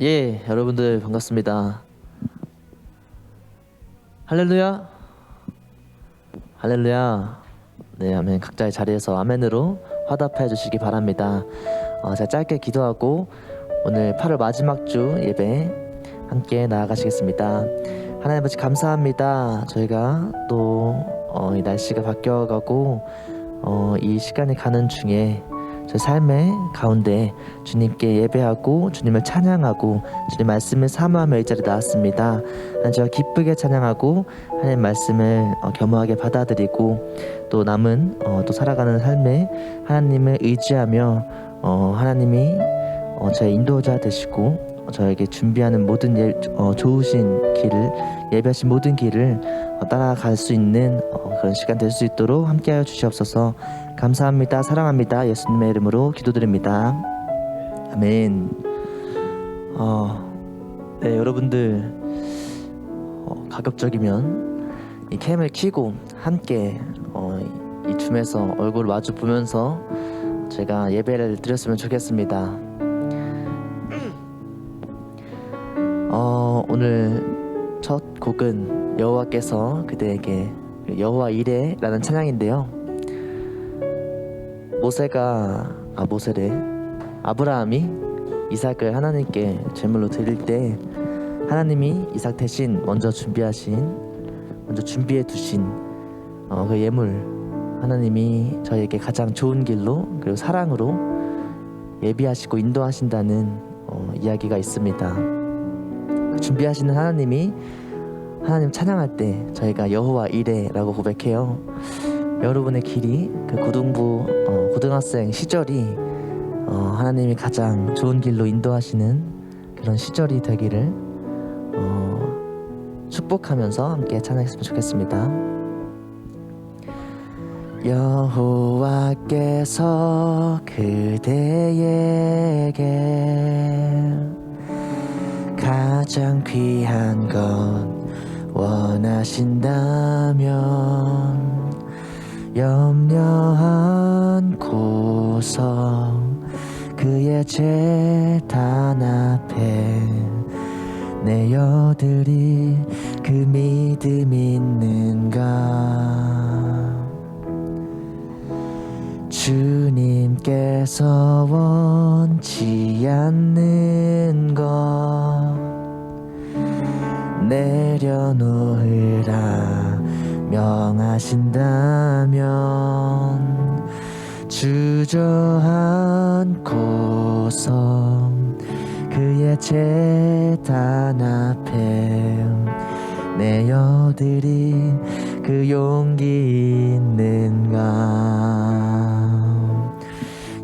예, 여러분들 반갑습니다. 할렐루야, 할렐루야. 네, 아멘. 각자의 자리에서 아멘으로 화답해 주시기 바랍니다. 제가 짧게 기도하고 오늘 8월 마지막 주 예배 함께 나아가시겠습니다. 하나님 아버지 감사합니다. 저희가 또 이 날씨가 바뀌어가고 이 시간이 가는 중에 저 삶의 가운데 주님께 예배하고 주님을 찬양하고 주님 말씀을 사모하며 이 자리에 나왔습니다. 저와 기쁘게 찬양하고 하나님 말씀을 겸허하게 받아들이고 또 남은 또 살아가는 삶에 하나님을 의지하며 하나님이 저의 인도자 되시고 저에게 준비하는 모든 좋으신 길을 예배하신 모든 길을 따라갈 수 있는 그런 시간 될 수 있도록 함께하여 주시옵소서. 감사합니다. 사랑합니다. 예수님의 이름으로 기도드립니다. 아멘. 네, 여러분들 가급적이면 이 캠을 켜고 함께 이 줌에서 얼굴 마주 보면서 제가 예배를 드렸으면 좋겠습니다. 오늘 첫 곡은 여호와께서 그대에게 여호와 이레라는 찬양인데요. 아브라함이 이삭을 하나님께 제물로 드릴 때 하나님이 이삭 대신 먼저 준비해 두신 그 예물, 하나님이 저에게 가장 좋은 길로 그리고 사랑으로 예비하시고 인도하신다는 이야기가 있습니다. 준비하시는 하나님 찬양할 때 저희가 여호와 이레라고 고백해요. 여러분의 길이 그 고등학생 시절이 하나님이 가장 좋은 길로 인도하시는 그런 시절이 되기를 축복하면서 함께 찬양했으면 좋겠습니다. 여호와께서 그대에게 가장 귀한 것 원하신다면 염려 않고서 그의 제단 앞에 내어드릴 그 믿음 있는가? 주님께서 원치 않는 것 내려놓으라 명하신다면 주저앉고서 그의 제단 앞에 내어드릴 그 용기 있는가?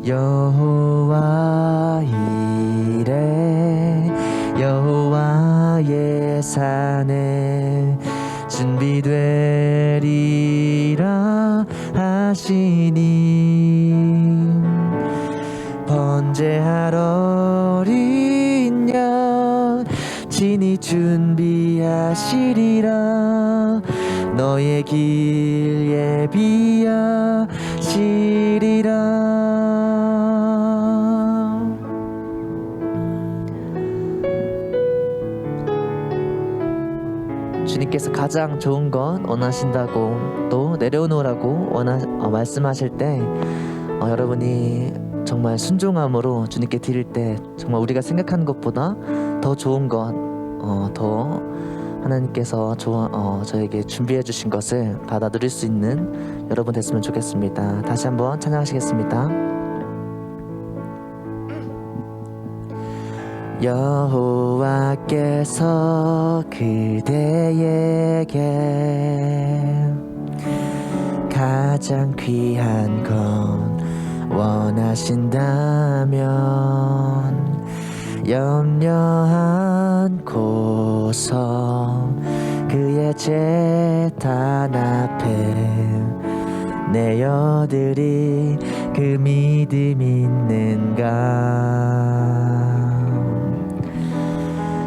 여호와 이레 여호와의 산에 준비되리라 하시니 번제할 어린 양 친히 준비하시리라. 너의 길 예비하시리라. 주님께서 가장 좋은 것 원하신다고 또 내려놓으라고 말씀하실 때 여러분이 정말 순종함으로 주님께 드릴 때 정말 우리가 생각하는 것보다 더 좋은 것, 더 하나님께서 저에게 준비해 주신 것을 받아 누릴 수 있는 여러분 됐으면 좋겠습니다. 다시 한번 찬양하시겠습니다. 여호와께서 그대에게 가장 귀한 것 원하신다면 염려 않고서 그의 제단 앞에 내어드릴 그 믿음 있는가?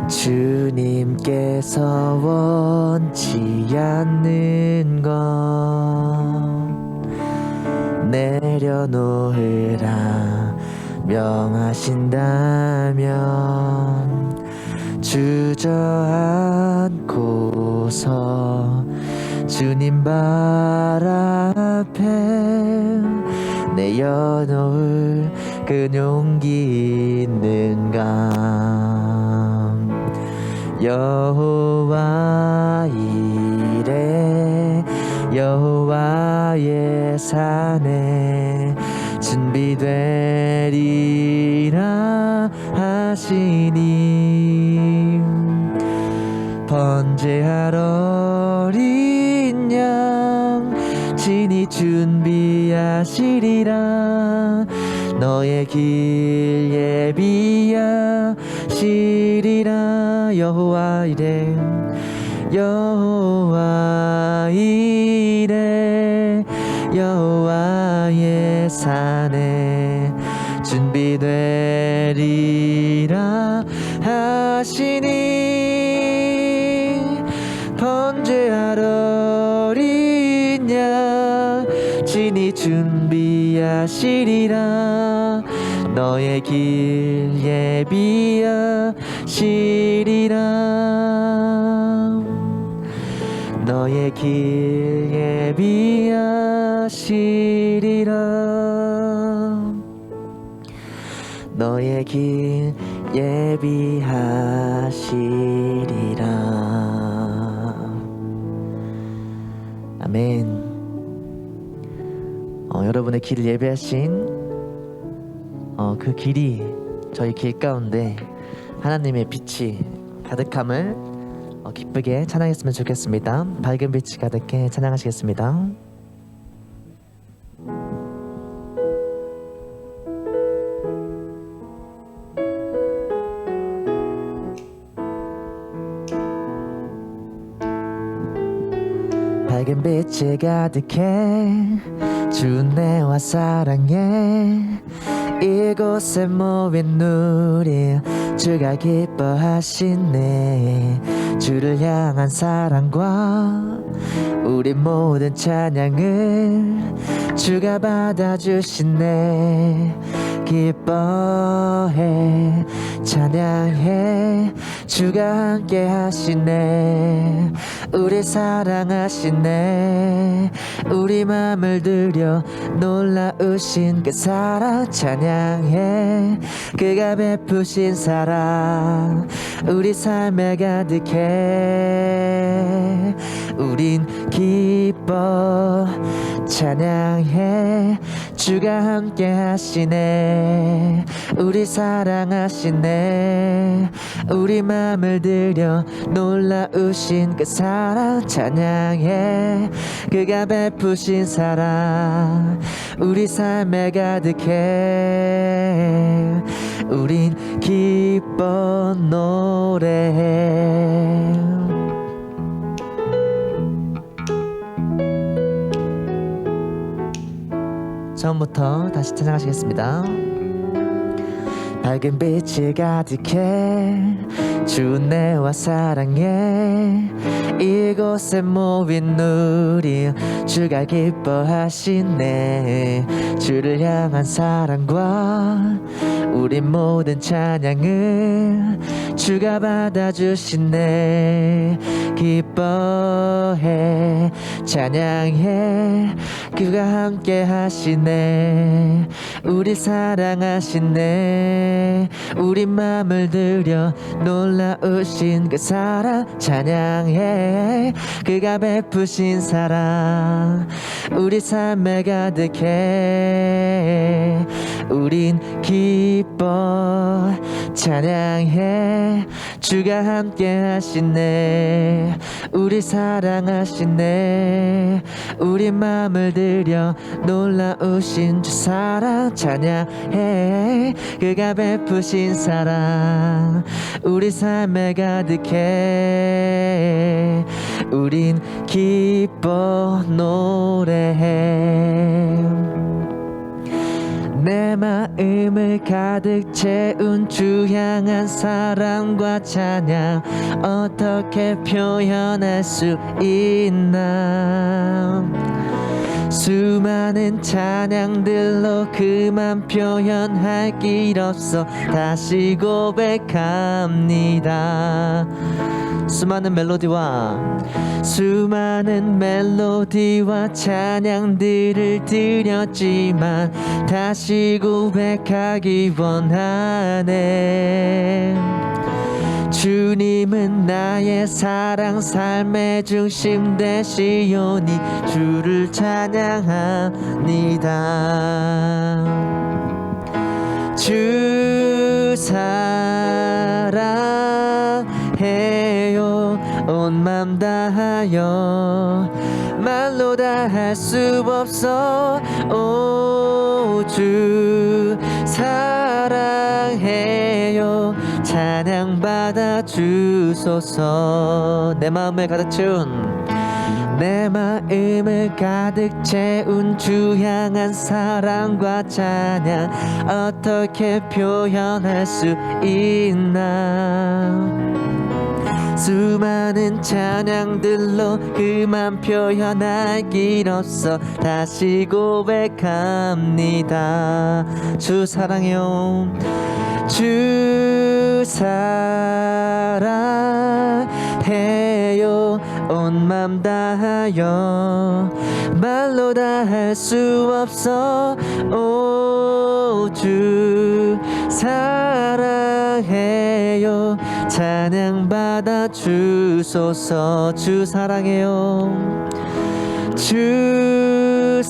주님께서 원치 않는 것 내려놓으라 명하신다면 주저앉고서 주님 발 앞에 내어놓을 그 용기 있는가. 여호와 이레 여호와의 산에 준비되리라 하시니 번제하러 어린 양 친히 준비하시리라. 너의 길 예비하시리라. 여호와 이레 여호와 이레 여호와의 산에 준비되리라 하시니 번제하러 어린 양 친히 준비하시리라. 너의 길 예비하시리라. 너의 길 예비하시리라. 너의 길 예비하시리라. 아멘. 여러분의 길을 예배하신 그 길이 저희 길 가운데 하나님의 빛이 가득함을 기쁘게 찬양했으면 좋겠습니다. 밝은 빛이 가득해 찬양하시겠습니다. 밝은 빛이 가득해 주 은혜와 사랑해 이곳에 모인 우리 주가 기뻐하시네. 주를 향한 사랑과 우리 모든 찬양을 주가 받아주시네. 기뻐해 찬양해 주가 함께 하시네. 우리 사랑하시네. 우리 맘을 들여 놀라우신 그 사랑 찬양해. 그가 베푸신 사랑 우리 삶에 가득해. 우린 기뻐 찬양해. 주가 함께 하시네. 우리 사랑하시네. 우리 맘을 들여 놀라우신 그 사랑 찬양해. 그가 베푸신 사랑 우리 삶에 가득해. 우린 기뻐 노래해. 처음부터 다시 찬양하시겠습니다. 밝은 빛이 가득해 주 은혜와 사랑해 이곳에 모인 우리 주가 기뻐하시네. 주를 향한 사랑과 우리 모든 찬양을 주가 받아주시네. 기뻐해 찬양해. 그가 함께 하시네. 우리 사랑하시네. 우리 맘을 들여 놀라우신 그 사랑 찬양해. 그가 베푸신 사랑 우리 삶에 가득해. 우린 기뻐 찬양해. 주가 함께 하시네. 우리 사랑하시네. 우리 맘을 들여 놀라우신 주 사랑 찬양해. 그가 베푸신 사랑 우리 삶에 가득해. 우린 기뻐 노래해. 내 마음을 가득 채운 주 향한 사랑과 찬양 어떻게 표현할 수 있나. 수많은 찬양들로 그만 표현할 길 없어 다시 고백합니다. 수많은 멜로디와 찬양들을 드렸지만 다시 고백하기 원하네. 주님은 나의 사랑 삶의 중심 되시오니 주를 찬양합니다. 주 사랑해요 온 맘 다하여 말로 다 할 수 없어. 오 주 사랑해요 찬양 받아 주소서. 내 마음을 가득 채운 주 향한 사랑과 찬양 어떻게 표현할 수 있나. 수많은 찬양들로 그만 표현할 길 없어 다시 고백합니다. 주 사랑해요 주 사랑해요 온 맘 다하여 말로 다 할 수 없어. 오 주 사랑해요 찬양 받아 주소서. 주 사랑해요 주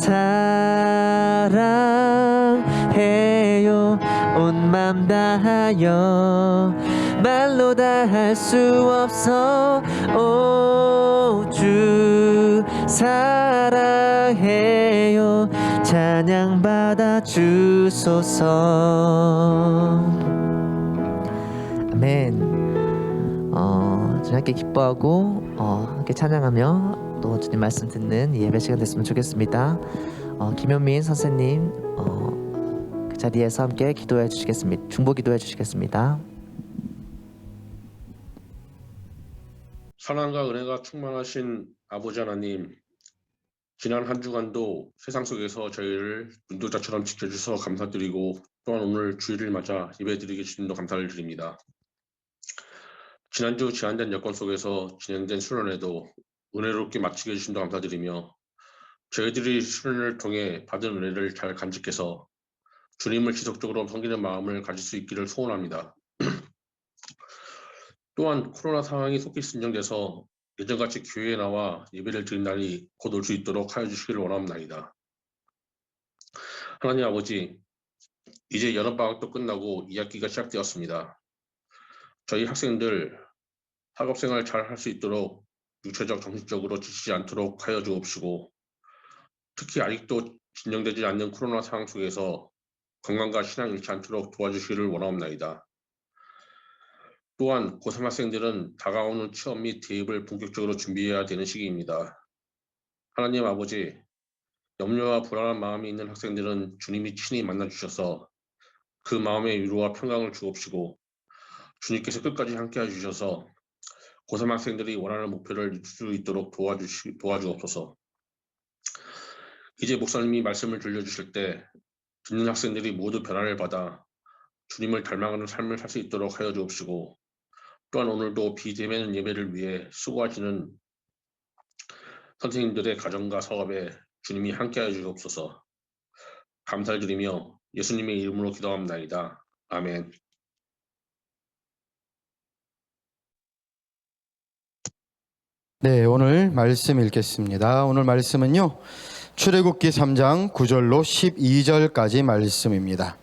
사랑해요 온 맘 다하여 말로 다 할 수 없어. 오 주 사랑해요 찬양 받아 주소서. 아멘. 저희 함께 기뻐하고 함께 찬양하며 또 주님 말씀 듣는 예배 시간 됐으면 좋겠습니다. 김현민 선생님 그 자리에서 함께 기도해 주시겠습니다. 중보 기도해 주시겠습니다. 사랑과 은혜가 충만하신 아버지 하나님, 지난 한 주간도 세상 속에서 저희를 눈동자처럼 지켜주셔서 감사드리고 또한 오늘 주일을 맞아 예배드리게 주님도 감사를 드립니다. 지난주 제한된 여건 속에서 진행된 수련회도 은혜롭게 마치게 해주심도 감사드리며 저희들이 수련회를 통해 받은 은혜를 잘 간직해서 주님을 지속적으로 섬기는 마음을 가질 수 있기를 소원합니다. 또한 코로나 상황이 속히 진정돼서 예전같이 교회에 나와 예배를 드린 날이 곧 올 수 있도록 하여 주시기를 원합니다. 하나님 아버지, 이제 여름방학도 끝나고 2학기가 시작되었습니다. 저희 학생들 학업생활 잘 할 수 있도록 육체적, 정신적으로 지치지 않도록 하여 주옵시고 특히 아직도 진정되지 않는 코로나 상황 속에서 건강과 신앙 잃지 않도록 도와주시기를 원하옵나이다. 또한 고3 학생들은 다가오는 취업 및 대입을 본격적으로 준비해야 되는 시기입니다. 하나님 아버지, 염려와 불안한 마음이 있는 학생들은 주님이 친히 만나주셔서 그 마음의 위로와 평강을 주옵시고 주님께서 끝까지 함께해 주셔서 고3 학생들이 원하는 목표를 이룰 수 있도록 도와주옵소서. 이제 목사님이 말씀을 들려주실 때 듣는 학생들이 모두 변화를 받아 주님을 닮아가는 삶을 살 수 있도록 하여 주옵시고 또한 오늘도 비대면 예배를 위해 수고하시는 선생님들의 가정과 사업에 주님이 함께하여 주옵소서. 감사를 드리며 예수님의 이름으로 기도합니다. 아멘. 네, 오늘 말씀 읽겠습니다. 오늘 말씀은요, 출애굽기 3장 9절로 12절까지 말씀입니다.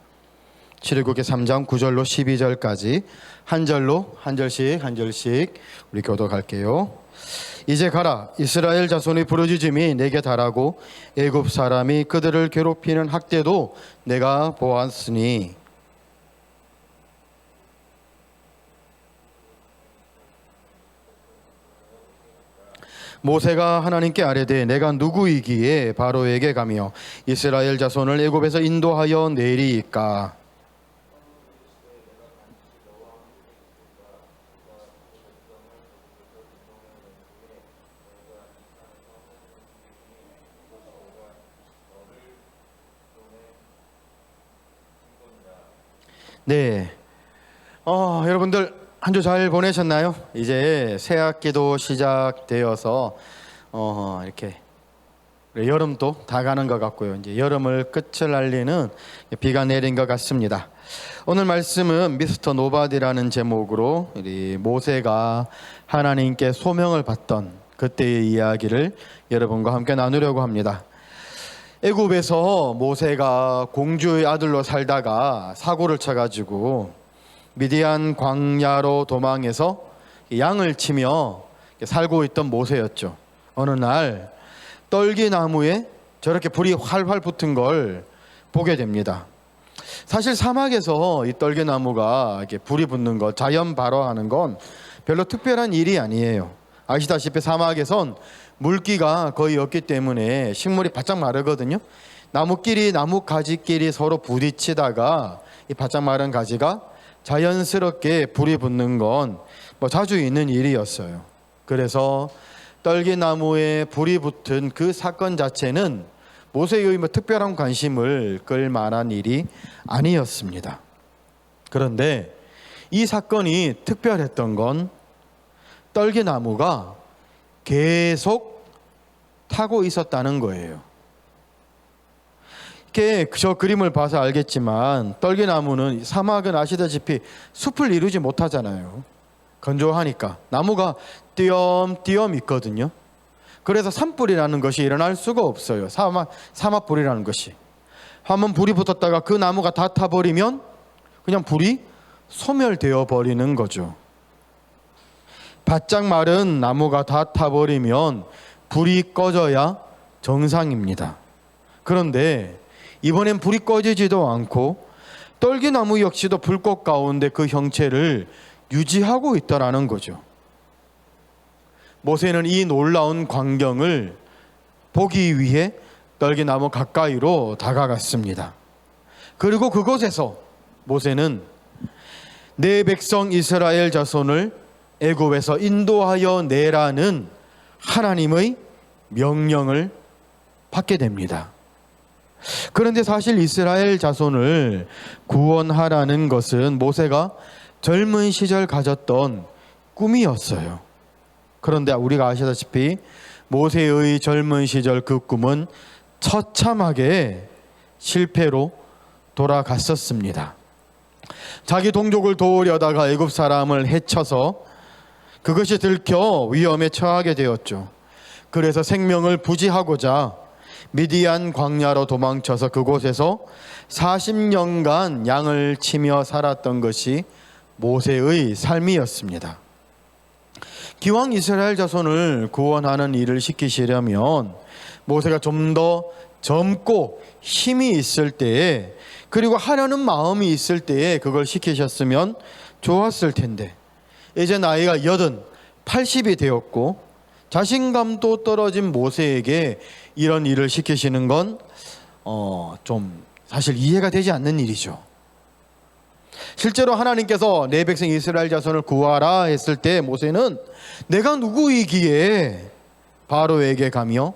출애굽기 3장 9절로 12절까지 한 절로 한 절씩 우리 교독할게요. 이제 가라. 이스라엘 자손의 부르짖음이 내게 달하고 애굽 사람이 그들을 괴롭히는 학대도 내가 보았으니 모세가 하나님께 아뢰되 내가 누구이기에 바로에게 가며 이스라엘 자손을 애굽에서 인도하여 내리이까. 네. 여러분들 한 주 잘 보내셨나요? 이제 새 학기도 시작되어서 이렇게 여름도 다 가는 것 같고요. 이제 여름을 끝을 알리는 비가 내린 것 같습니다. 오늘 말씀은 미스터 노바디라는 제목으로 우리 모세가 하나님께 소명을 받던 그때의 이야기를 여러분과 함께 나누려고 합니다. 애굽에서 모세가 공주의 아들로 살다가 사고를 쳐가지고 미디안 광야로 도망해서 양을 치며 살고 있던 모세였죠. 어느 날 떨기나무에 저렇게 불이 활활 붙은 걸 보게 됩니다. 사실 사막에서 이 떨기나무가 이렇게 불이 붙는 것, 자연 발화하는 건 별로 특별한 일이 아니에요. 아시다시피 사막에선 물기가 거의 없기 때문에 식물이 바짝 마르거든요. 나무끼리 나무 가지끼리 서로 부딪히다가 이 바짝 마른 가지가 자연스럽게 불이 붙는 건 자주 있는 일이었어요. 그래서 떨기나무에 불이 붙은 그 사건 자체는 모세의 특별한 관심을 끌 만한 일이 아니었습니다. 그런데 이 사건이 특별했던 건 떨기나무가 계속 타고 있었다는 거예요. 이렇게 저 그림을 봐서 알겠지만 떨기나무는 사막은 아시다시피 숲을 이루지 못하잖아요. 건조하니까 나무가 띄엄띄엄 있거든요. 그래서 산불이라는 것이 일어날 수가 없어요. 사막불이라는 것이. 한번 불이 붙었다가 그 나무가 다 타버리면 그냥 불이 소멸되어 버리는 거죠. 바짝 마른 나무가 다 타버리면 불이 꺼져야 정상입니다. 그런데 이번엔 불이 꺼지지도 않고 떨기나무 역시도 불꽃 가운데 그 형체를 유지하고 있더라는 거죠. 모세는 이 놀라운 광경을 보기 위해 떨기나무 가까이로 다가갔습니다. 그리고 그곳에서 모세는 내 백성 이스라엘 자손을 애굽에서 인도하여 내라는 하나님의 명령을 받게 됩니다. 그런데 사실 이스라엘 자손을 구원하라는 것은 모세가 젊은 시절 가졌던 꿈이었어요. 그런데 우리가 아시다시피 모세의 젊은 시절 그 꿈은 처참하게 실패로 돌아갔었습니다. 자기 동족을 도우려다가 애굽 사람을 해쳐서 그것이 들켜 위험에 처하게 되었죠. 그래서 생명을 부지하고자 미디안 광야로 도망쳐서 그곳에서 40년간 양을 치며 살았던 것이 모세의 삶이었습니다. 기왕 이스라엘 자손을 구원하는 일을 시키시려면 모세가 좀 더 젊고 힘이 있을 때에, 그리고 하려는 마음이 있을 때에 그걸 시키셨으면 좋았을 텐데, 이제 나이가 80, 80이 되었고 자신감도 떨어진 모세에게 이런 일을 시키시는 건 좀 사실 이해가 되지 않는 일이죠. 실제로 하나님께서 내 백성 이스라엘 자손을 구하라 했을 때 모세는 내가 누구이기에 바로에게 가며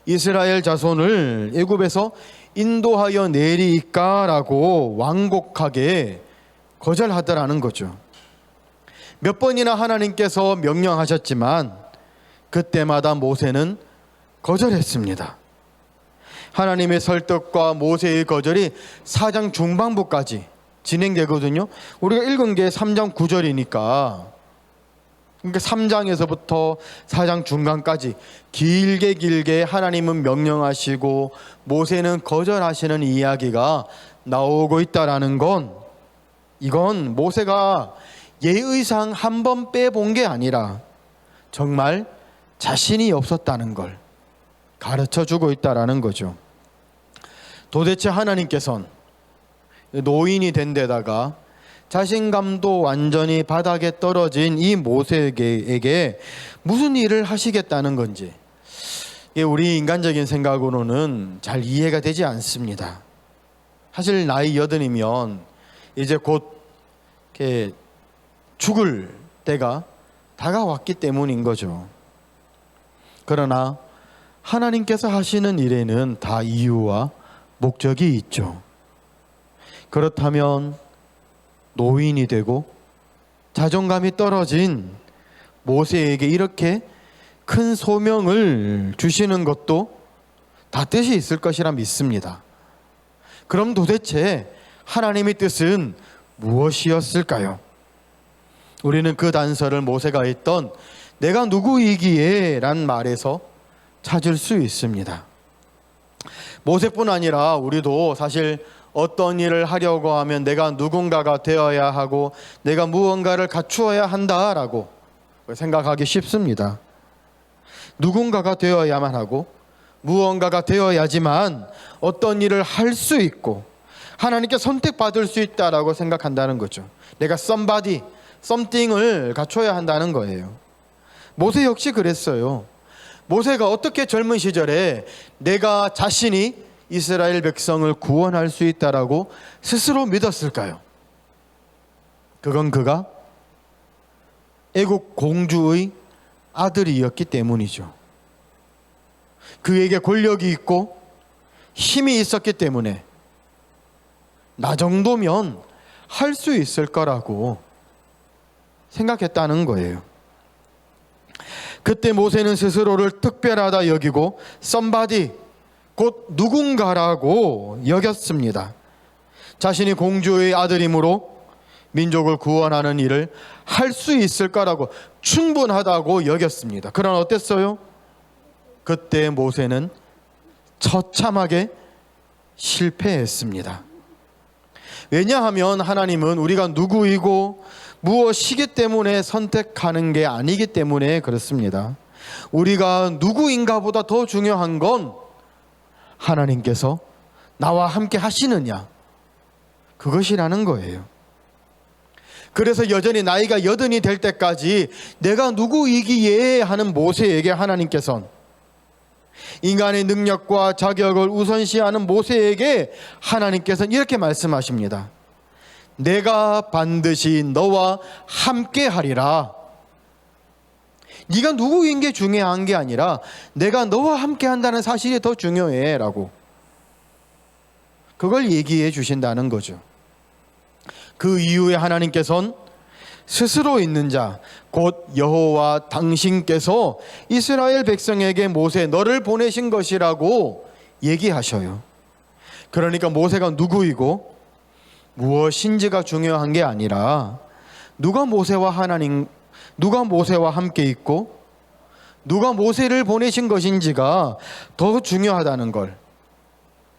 이스라엘 자손을 애굽에서 인도하여 내리까라고 완곡하게 거절하더라는 거죠. 몇 번이나 하나님께서 명령하셨지만 그때마다 모세는 거절했습니다. 하나님의 설득과 모세의 거절이 4장 중반부까지 진행되거든요. 우리가 읽은 게 3장 9절이니까 그러니까 3장에서부터 4장 중간까지 길게 하나님은 명령하시고 모세는 거절하시는 이야기가 나오고 있다라는 건, 이건 모세가 예의상 한 번 빼본 게 아니라 정말 자신이 없었다는 걸 가르쳐주고 있다라는 거죠. 도대체 하나님께서는 노인이 된 데다가 자신감도 완전히 바닥에 떨어진 이 모세에게 무슨 일을 하시겠다는 건지, 우리 인간적인 생각으로는 잘 이해가 되지 않습니다. 사실 나이 80이면 이제 곧 이렇게 죽을 때가 다가왔기 때문인 거죠. 그러나 하나님께서 하시는 일에는 다 이유와 목적이 있죠. 그렇다면 노인이 되고 자존감이 떨어진 모세에게 이렇게 큰 소명을 주시는 것도 다 뜻이 있을 것이라 믿습니다. 그럼 도대체 하나님의 뜻은 무엇이었을까요? 우리는 그 단서를 모세가 했던 내가 누구이기에 란 말에서 찾을 수 있습니다. 모세뿐 아니라 우리도 사실 어떤 일을 하려고 하면 내가 누군가가 되어야 하고 내가 무언가를 갖추어야 한다라고 생각하기 쉽습니다. 누군가가 되어야만 하고 무언가가 되어야지만 어떤 일을 할 수 있고 하나님께 선택받을 수 있다라고 생각한다는 거죠. 내가 somebody, something을 갖춰야 한다는 거예요. 모세 역시 그랬어요. 모세가 어떻게 젊은 시절에 내가 자신이 이스라엘 백성을 구원할 수 있다라고 스스로 믿었을까요? 그건 그가 애국 공주의 아들이었기 때문이죠. 그에게 권력이 있고 힘이 있었기 때문에 나 정도면 할 수 있을 거라고 생각했다는 거예요. 그때 모세는 스스로를 특별하다 여기고 somebody, 곧 누군가라고 여겼습니다. 자신이 공주의 아들이므로 민족을 구원하는 일을 할 수 있을 거라고 충분하다고 여겼습니다. 그러나 어땠어요? 그때 모세는 처참하게 실패했습니다. 왜냐하면 하나님은 우리가 누구이고 무엇이기 때문에 선택하는 게 아니기 때문에 그렇습니다. 우리가 누구인가 보다 더 중요한 건 하나님께서 나와 함께 하시느냐, 그것이라는 거예요. 그래서 여전히 나이가 80이 될 때까지 내가 누구이기에 하는 모세에게 하나님께서는 인간의 능력과 자격을 우선시하는 모세에게 하나님께서는 이렇게 말씀하십니다. 내가 반드시 너와 함께 하리라. 네가 누구인 게 중요한 게 아니라 내가 너와 함께 한다는 사실이 더 중요해 라고 그걸 얘기해 주신다는 거죠. 그 이후에 하나님께서는 스스로 있는 자, 곧 여호와 당신께서 이스라엘 백성에게 모세 너를 보내신 것이라고 얘기하셔요. 그러니까 모세가 누구이고 무엇인지가 중요한 게 아니라 누가 모세와 함께 있고 누가 모세를 보내신 것인지가 더 중요하다는 걸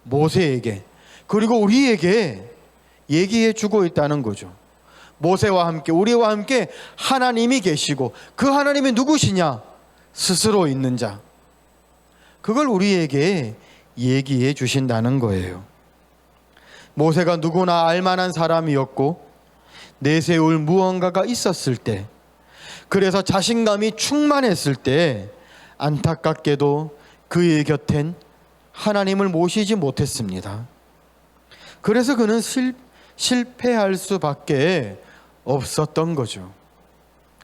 모세에게 그리고 우리에게 얘기해 주고 있다는 거죠. 모세와 함께 우리와 함께 하나님이 계시고 그 하나님이 누구시냐? 스스로 있는 자. 그걸 우리에게 얘기해 주신다는 거예요. 모세가 누구나 알만한 사람이었고 내세울 무언가가 있었을 때, 그래서 자신감이 충만했을 때 안타깝게도 그의 곁엔 하나님을 모시지 못했습니다. 그래서 그는 실패할 수밖에 없었던 거죠.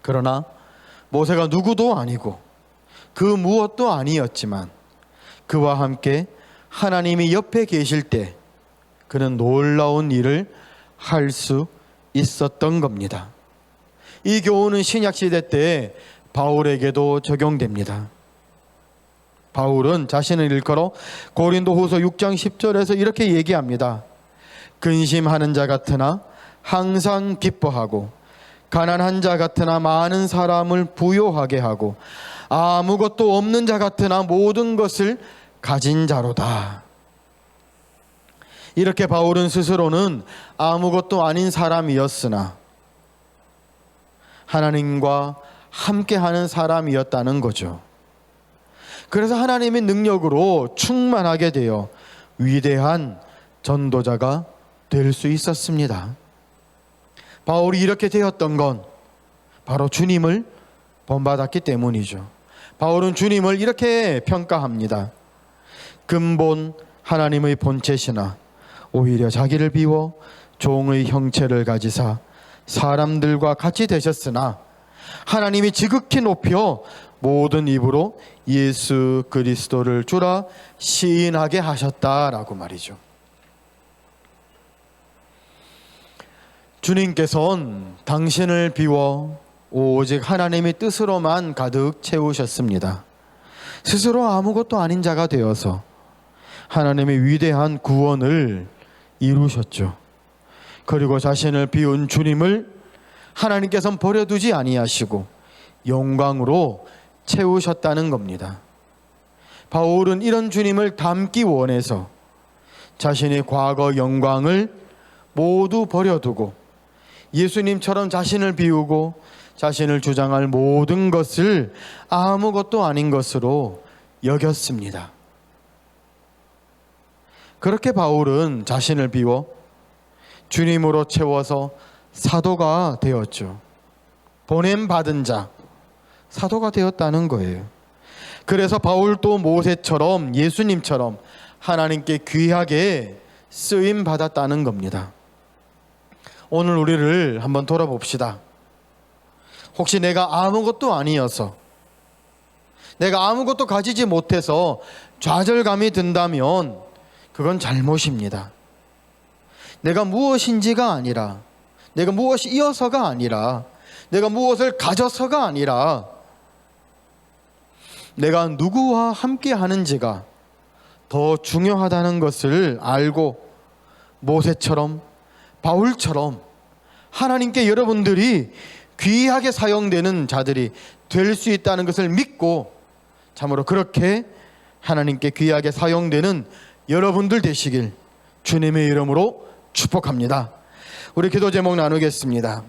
그러나 모세가 누구도 아니고 그 무엇도 아니었지만 그와 함께 하나님이 옆에 계실 때 그는 놀라운 일을 할 수 있었던 겁니다. 이 교훈은 신약시대 때 바울에게도 적용됩니다. 바울은 자신을 일컬어 고린도후서 6장 10절에서 이렇게 얘기합니다. 근심하는 자 같으나 항상 기뻐하고 가난한 자 같으나 많은 사람을 부요하게 하고 아무것도 없는 자 같으나 모든 것을 가진 자로다. 이렇게 바울은 스스로는 아무것도 아닌 사람이었으나 하나님과 함께하는 사람이었다는 거죠. 그래서 하나님의 능력으로 충만하게 되어 위대한 전도자가 될 수 있었습니다. 바울이 이렇게 되었던 건 바로 주님을 본받았기 때문이죠. 바울은 주님을 이렇게 평가합니다. 근본 하나님의 본체시나 오히려 자기를 비워 종의 형체를 가지사 사람들과 같이 되셨으나 하나님이 지극히 높여 모든 입으로 예수 그리스도를 주라 시인하게 하셨다라고 말이죠. 주님께서는 당신을 비워 오직 하나님의 뜻으로만 가득 채우셨습니다. 스스로 아무것도 아닌 자가 되어서 하나님의 위대한 구원을 이루셨죠. 그리고 자신을 비운 주님을 하나님께서는 버려두지 아니하시고 영광으로 채우셨다는 겁니다. 바울은 이런 주님을 닮기 원해서 자신의 과거 영광을 모두 버려두고 예수님처럼 자신을 비우고 자신을 주장할 모든 것을 아무것도 아닌 것으로 여겼습니다. 그렇게 바울은 자신을 비워 주님으로 채워서 사도가 되었죠. 보냄받은 자, 사도가 되었다는 거예요. 그래서 바울도 모세처럼 예수님처럼 하나님께 귀하게 쓰임 받았다는 겁니다. 오늘 우리를 한번 돌아봅시다. 혹시 내가 아무것도 아니어서, 내가 아무것도 가지지 못해서 좌절감이 든다면 그건 잘못입니다. 내가 무엇인지가 아니라, 내가 무엇이어서가 아니라, 내가 무엇을 가져서가 아니라 내가 누구와 함께 하는지가 더 중요하다는 것을 알고 모세처럼 바울처럼 하나님께 여러분들이 귀하게 사용되는 자들이 될 수 있다는 것을 믿고 참으로 그렇게 하나님께 귀하게 사용되는 여러분들 되시길 주님의 이름으로 축복합니다. 우리 기도 제목 나누겠습니다.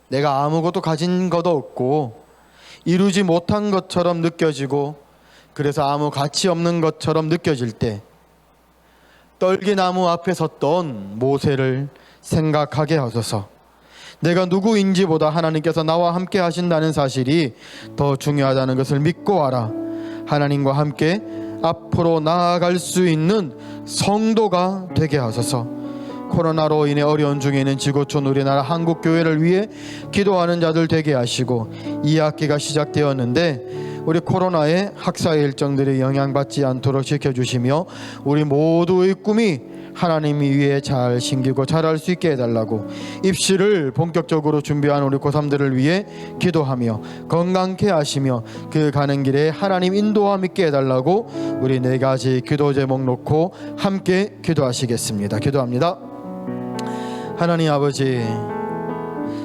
내가 아무것도 가진 것도 없고 이루지 못한 것처럼 느껴지고 그래서 아무 가치 없는 것처럼 느껴질 때 떨기나무 앞에 섰던 모세를 생각하게 하소서. 내가 누구인지보다 하나님께서 나와 함께 하신다는 사실이 더 중요하다는 것을 믿고 알아 하나님과 함께 앞으로 나아갈 수 있는 성도가 되게 하소서. 코로나로 인해 어려운 중에 있는 지구촌 우리나라 한국교회를 위해 기도하는 자들 되게 하시고, 이 학기가 시작되었는데 우리 코로나의 학사의 일정들이 영향받지 않도록 지켜주시며 우리 모두의 꿈이 하나님이 위해 잘 심기고 자랄 수 있게 해달라고, 입시를 본격적으로 준비한 우리 고3들을 위해 기도하며 건강케 하시며 그 가는 길에 하나님 인도함 있게 해달라고 우리 4가지 기도 제목 놓고 함께 기도하시겠습니다. 기도합니다. 하나님 아버지,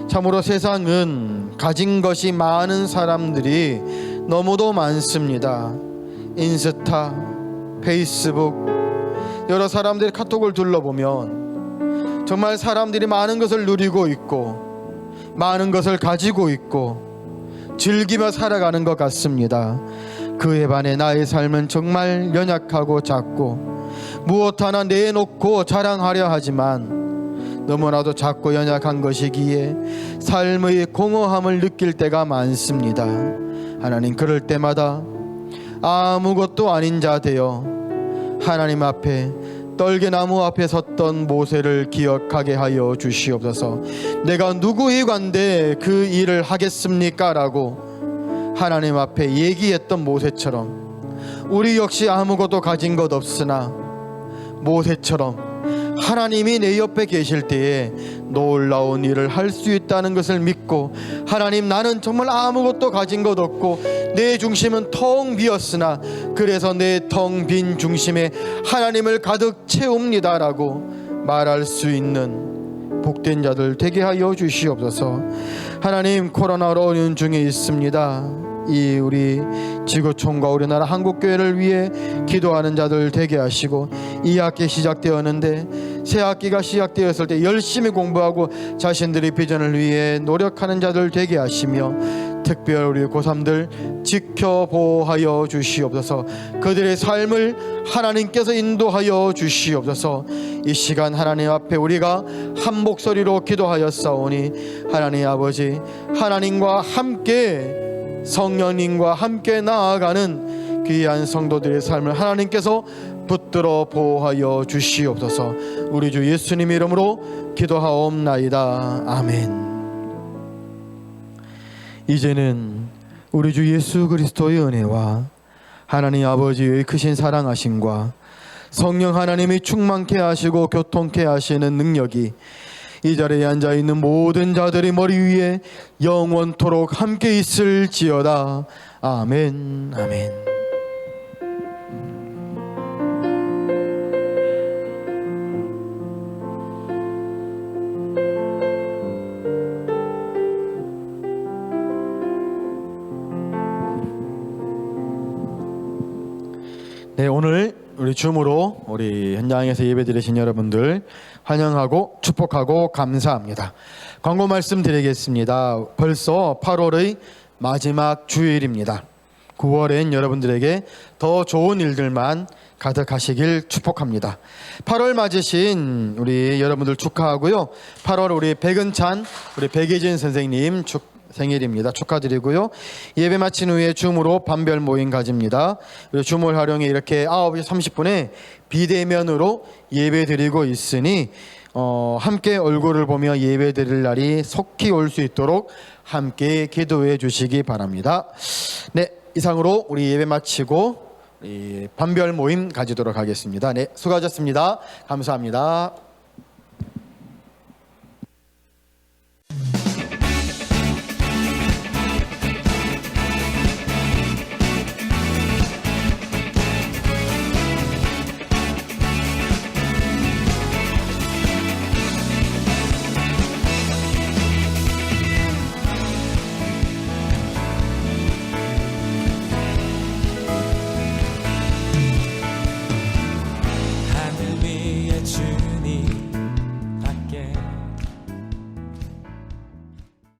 참으로 세상은 가진 것이 많은 사람들이 너무도 많습니다. 인스타, 페이스북, 여러 사람들이 카톡을 둘러보면 정말 사람들이 많은 것을 누리고 있고 많은 것을 가지고 있고 즐기며 살아가는 것 같습니다. 그에 반해 나의 삶은 정말 연약하고 작고 무엇 하나 내놓고 자랑하려 하지만 너무나도 작고 연약한 것이기에 삶의 공허함을 느낄 때가 많습니다. 하나님, 그럴 때마다 아무것도 아닌 자 되어 하나님 앞에 떨게나무 앞에 섰던 모세를 기억하게 하여 주시옵소서. 내가 누구의 관대 그 일을 하겠습니까? 라고 하나님 앞에 얘기했던 모세처럼 우리 역시 아무것도 가진 것 없으나 모세처럼 하나님이 내 옆에 계실 때에 놀라운 일을 할 수 있다는 것을 믿고, 하나님, 나는 정말 아무것도 가진 것 없고 내 중심은 텅 비었으나 그래서 내 텅 빈 중심에 하나님을 가득 채웁니다 라고 말할 수 있는 복된 자들 되게 하여 주시옵소서. 하나님, 코로나로 어려운 중에 있습니다. 이 우리 지구촌과 우리나라 한국교회를 위해 기도하는 자들 되게 하시고, 이 학기 시작되었는데 새 학기가 시작되었을 때 열심히 공부하고 자신들의 비전을 위해 노력하는 자들 되게 하시며, 특별 우리 고3들 지켜보하여 주시옵소서. 그들의 삶을 하나님께서 인도하여 주시옵소서. 이 시간 하나님 앞에 우리가 한 목소리로 기도하였사오니 하나님 아버지, 하나님과 함께 성령님과 함께 나아가는 귀한 성도들의 삶을 하나님께서 붙들어 보호하여 주시옵소서. 우리 주 예수님 이름으로 기도하옵나이다. 아멘. 이제는 우리 주 예수 그리스도의 은혜와 하나님 아버지의 크신 사랑하심과 성령 하나님이 충만케 하시고 교통케 하시는 능력이 이 자리에 앉아 있는 모든 자들의 머리 위에 영원토록 함께 있을지어다. 아멘. 아멘. 네, 오늘 우리 줌으로 우리 현장에서 예배드리신 여러분들 환영하고 축복하고 감사합니다. 광고 말씀드리겠습니다. 벌써 8월의 마지막 주일입니다. 9월엔 여러분들에게 더 좋은 일들만 가득하시길 축복합니다. 8월 맞으신 우리 여러분들 축하하고요. 8월 우리 백은찬, 우리 백예진 선생님 생일입니다. 축하드리고요. 예배 마친 후에 줌으로 반별 모임 가집니다. 줌을 활용해 이렇게 9시 30분에 비대면으로 예배 드리고 있으니 함께 얼굴을 보며 예배 드릴 날이 속히 올 수 있도록 함께 기도해 주시기 바랍니다. 네, 이상으로 우리 예배 마치고 반별 모임 가지도록 하겠습니다. 네, 수고하셨습니다. 감사합니다.